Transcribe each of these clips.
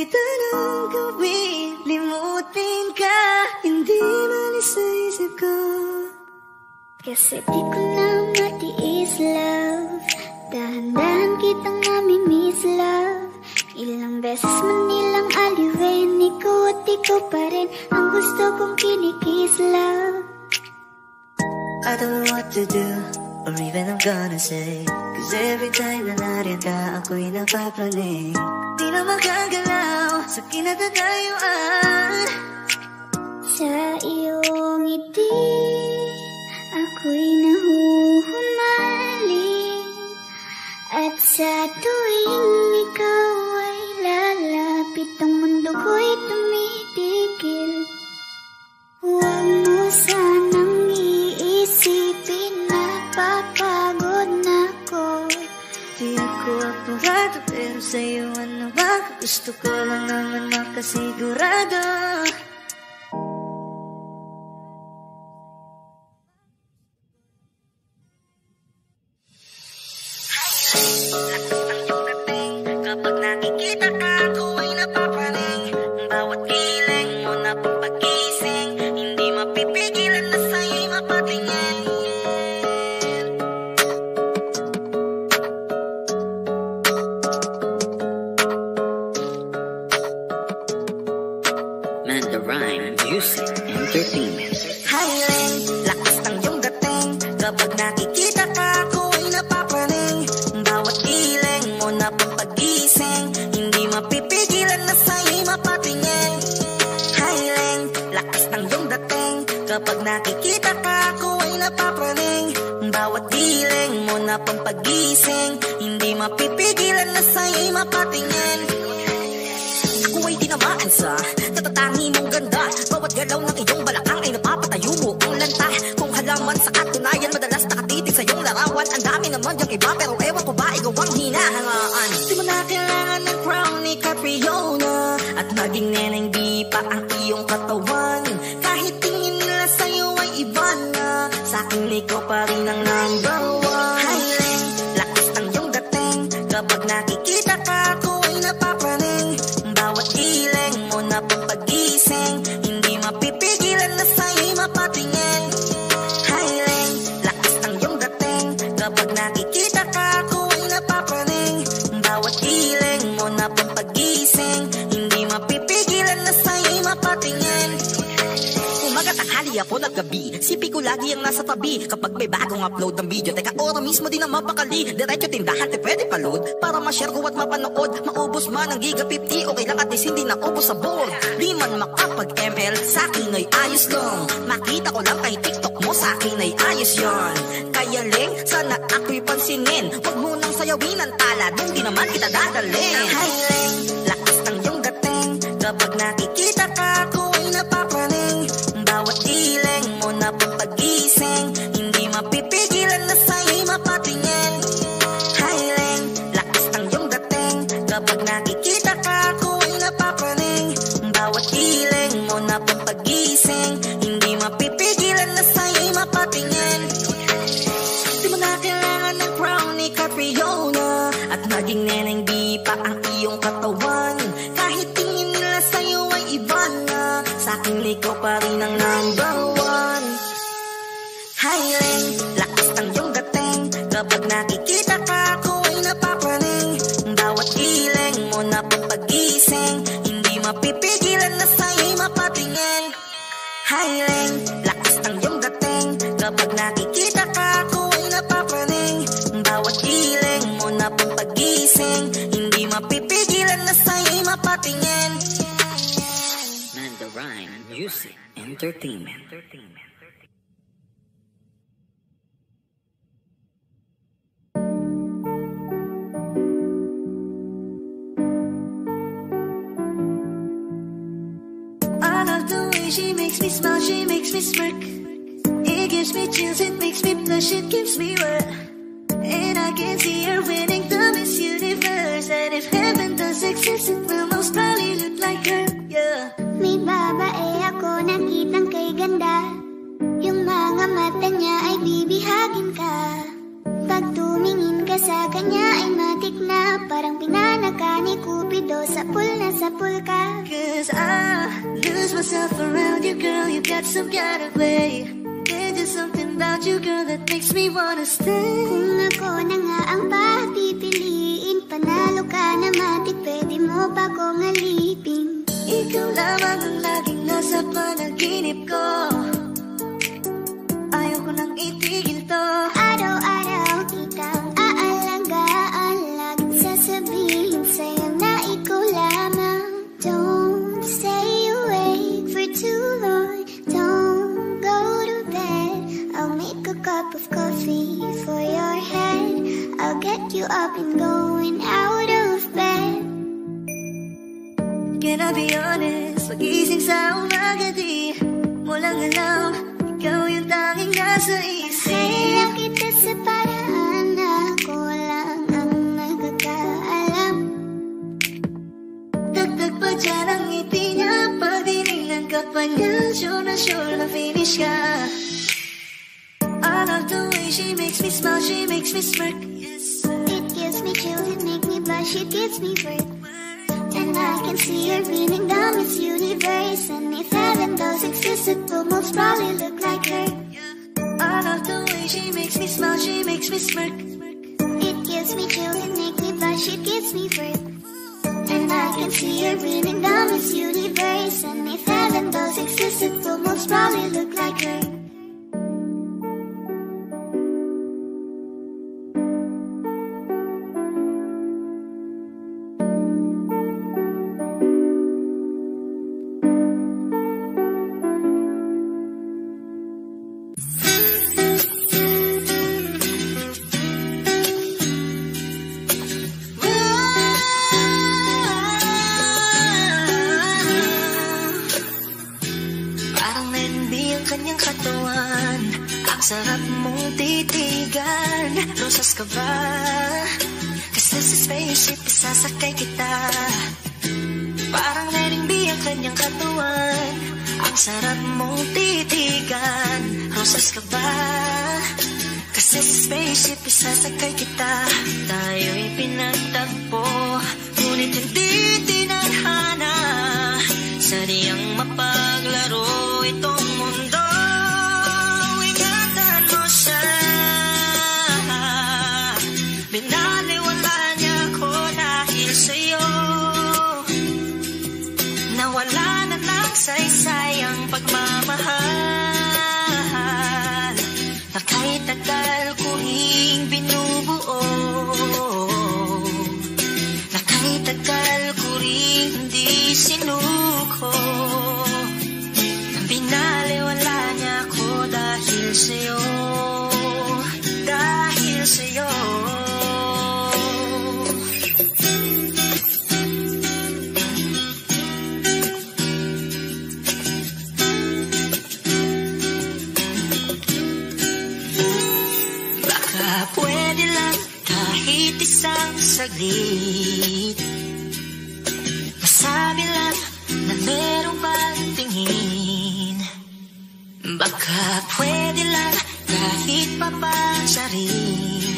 kahit anong gawin, limutin ka, hindi malis sa isip ko. Kasi di ko na matiis, love. Dahan-dahan kitang mamimiss, love. Ilang beses man nilang aliwin, ikaw at ikaw pa rin ang gusto kong kinikiss, love. I don't know what to do, or even I'm gonna say, cause every time na nariyan ka, ako'y napapraning. Di na makagalaw sa kinatatayuan. Sa iyong ngiti, ako'y nahuhumaling. At sa tuwing ikaw ay lalapit, ang mundo ko'y tumitigil. Huwag mo sanang iisipin na papagod na ko. Di ako apurado, pero sa'yo ano ba? Gusto ko lang naman makasigurado. Kapag nakikita ka, ako ay napapraning. Bawat giling mo na pampagising, hindi mapipigilan na sa'yo'y mapatingin. Manda Rhyme Music Entertainment. Highland, lakas ng iyong dating. Kapag nakikita ka, ako ay napapraning. Bawat giling mo na pampagising, hindi mapipigilan na sa'yo'y mapatingin. Highland, lakas ng iyong dating. Kapag nakikita ka, ako ay napapraning. Bawat giling mo na pampagising, hindi mapipigilan na sa'yo'y mapatingin. Ako ay tinamaan sa katatangi mong ganda. Bawat galaw ng iyong balakang ay napapatayo mo ang lanta. Kung halaman sa katunayan, madalas nakatitig sa iyong larawan. Ang dami naman yung iba, pero ewan ko ba ikaw ang hinahangaan. Di mo na kailangan ng crown ni Catriona, at maging neneng di pa ang iyong katawan. Kahit tingin nila sa'yo ay iba na, sa'kin ikaw pa rin ang number one. Highland, lakas ng iyong dating. Kapag nakikita ka, ako ay napapraning. Bawat giling mo na pampagising, hindi mapipigilan na sa'yo'y mapatingin. Highland, lakas ng iyong dating. Kapag nakikita ka, ako ay napapraning. Bawat giling mo na pampagising, hindi mapipigilan na sa'yo'y mapatingin. Umaga, tanghali, hapon at gabi, sipi ko lagi ang nasa tabi. Kapag may bagong upload ng video, teka ora mismo din ang mapakali. Diretso tindahan, te pwede pa-load para ma-share ko at mapanood. Maubos man ang giga 50, okay lang at least hindi na ubos sa board. Di man makapag-ML, sa'kin ay ayos lang. Makita ko lang kay TikTok mo, sa'kin ay ayos yon. Kaya Ling, sana ako'y pansinin. Huwag mo nang sayawin ang tala, dun di naman kita dadalhin. Highland, lakas ng iyong dating. Kapag nakikita ka, ako ay napapraning. Bawat giling mo na pampagising, hindi mapipigilan na sa'yo'y mapatingin. Highland, lakas ng iyong dating. Kapag nakikita ka, ako ay napapraning. Bawat giling mo na pampagising, hindi mapipigilan na sa'yo'y mapatingin. Di mo na kailangan ng crown ni Catriona, at maging neneng di pa ang iyong katawan. Kahit tingin nila sa'yo ay iba na, sa'kin ikaw pa rin ang number one. Highland, lakas ng iyong dating. Kapag nakikita ka, ako ay napapraning. Bawat giling mo na pampagising, hindi mapipigilan na sa'yo'y mapatingin. Highland, lakas ng iyong dating. Kapag nakikita ka, ako ay napapraning. Bawat giling mo na pampagising, hindi mapipigilan na sa'yo'y mapatingin. Manda Rhyme Music Entertainment. I love the way she makes me smile, she makes me smirk. It gives me chills, it makes me blush, it gives me wet. And I can see her winning the Miss Universe. And if heaven does exist, it will most probably look like her, yeah. May babae ako nakitang kay ganda. Yung mga mata niya ay bibihagin ka. Pag tumingin ka sa kanya ay matik na, parang pinanaka ni Cupido, sapul na sapul ka. Cause I lose myself around you, girl. You got some kind of way. There's just something about you, girl, that makes me wanna stay. Kung ako na nga ang papipiliin, panalo ka na matik, pwede mo pa kong alipin. Ikaw lamang ang laging nasa panaginip ko. Ayoko nang itigil to. Araw-araw kitang aalagaan, laging sasabihin sa'yo na ikaw lamang. Don't stay awake for too long, don't go to bed. I'll make a cup of coffee for your head, I'll get you up and going out of bed. Can I be honest? Pagising sa umaga di mo lang alam, ikaw yung tanging nasa isip. Kaya kita sa paraan na ako lang ang nagkakaalam. Dagdag pa dyan ang ngiti niya, pag dinilan ka pa niya, sure na finish ka. I love the way she makes me smile, she makes me smirk. Yes. It gives me chills, it makes me blush, it gives me birth. And I can see her beaming down this universe. And if heaven does exist, it will most probably look like her. I love the way she makes me smile, she makes me smirk. It gives me chills, it makes me blush, it gives me birth. And I can see her beaming down this universe. And if heaven does exist, it will most probably look like her. Sarap mong titigan, rosas ka ba? Kasi sa spaceship isasakay kita. Parang letting be ang kanyang katawan. Ang sarap mong titigan, rosas ka ba? Kasi sa spaceship isasakay kita. Tayo'y pinagtagpo, ngunit hindi tinadhana. Sadyang mapaglaro itong mundo. Binaliwala niya ako dahil sa'yo. Nawala na ng saysay ang pagmamahal na kahit tagal ko ring binubuo, na kahit tagal ko ring hindi sinuko. Binaliwala niya ako dahil sa'yo, dahil sa'yo. Pwede lang kahit isang saglit, masabi lang na merong pagtingin. Baka pwede lang kahit papasarin,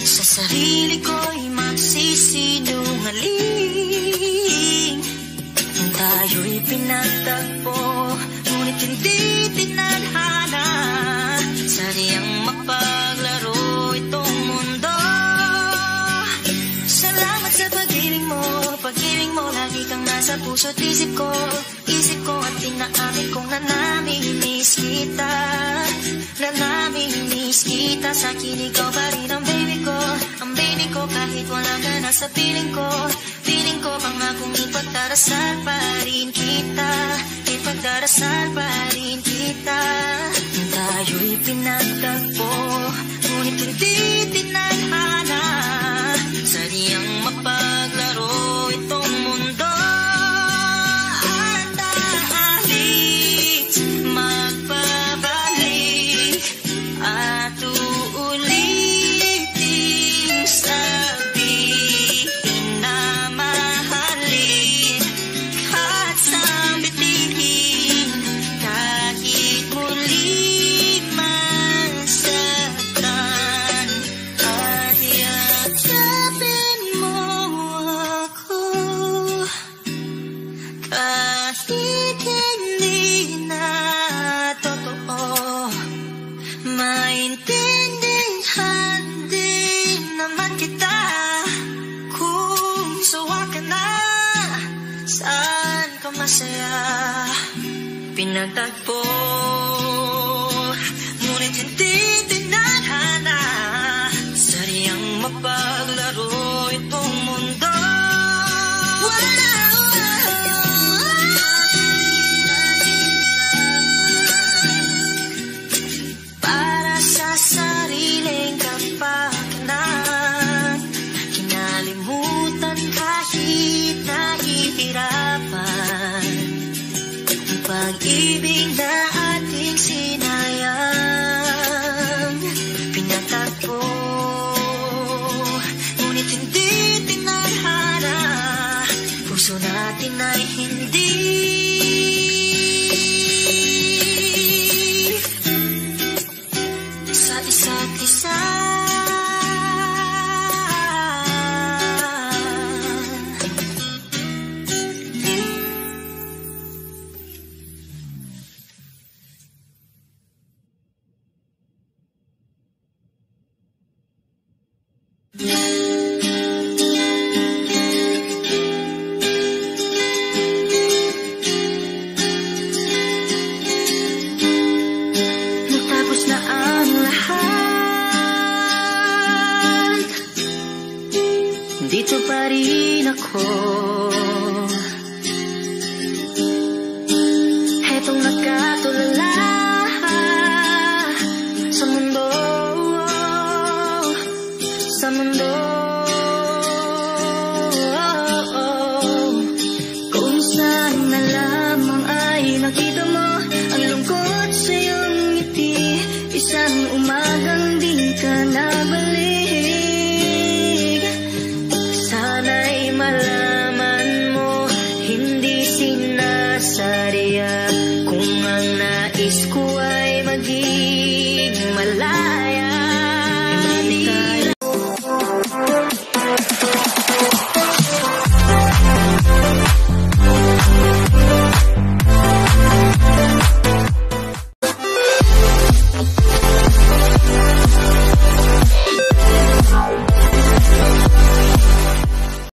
sa sarili ko'y magsisinungaling. Tayo'y pinagtagpo, ngunit hindi tinadhana. Sadyang mapaglaro itong mundo. Salamat sa pag-ibig mo, lagi kang nasa puso't isip ko at tinaamin kong nanamimiss kita. Nanamimiss kita, sa akin ikaw pa rin ang baby ko, kahit wala ka na sa piling ko. Piling ko pangakong ipagdarasal pa rin kita, ipagdarasal pa rin kita. Tayo'y pinagtagpo, ngunit hindi tinadhana. Sadyang mapaglaro itong mundo. At dahil magpabalik at uulitin, sabihin na mahalin at sambitin kahit muli masaktan. Kahit hindi na totoo, maintindihan din naman kita. Kung sawa ka na, saan ka masaya? Pinagtagpo, ngunit hindi tinadhana. Sadyang mapaglaro itong mundo. Para sa sariling kapakanan, kinalimutan kahit nahihirapan. Ang pag-ibig na ating sinayang, pinatagpo, ngunit hindi tinadhana. Puso natin ay hindi sa isa't isa. Natapos na ang lahat, dito pa rin ako. Hetong nakatulala sa mundo, sa mundo. Kung saan na lamang ay nakita mo ang lungkot sa iyong ngiti, isang umagang di ka nabalik. Sana'y malaman mo, hindi sinasadya.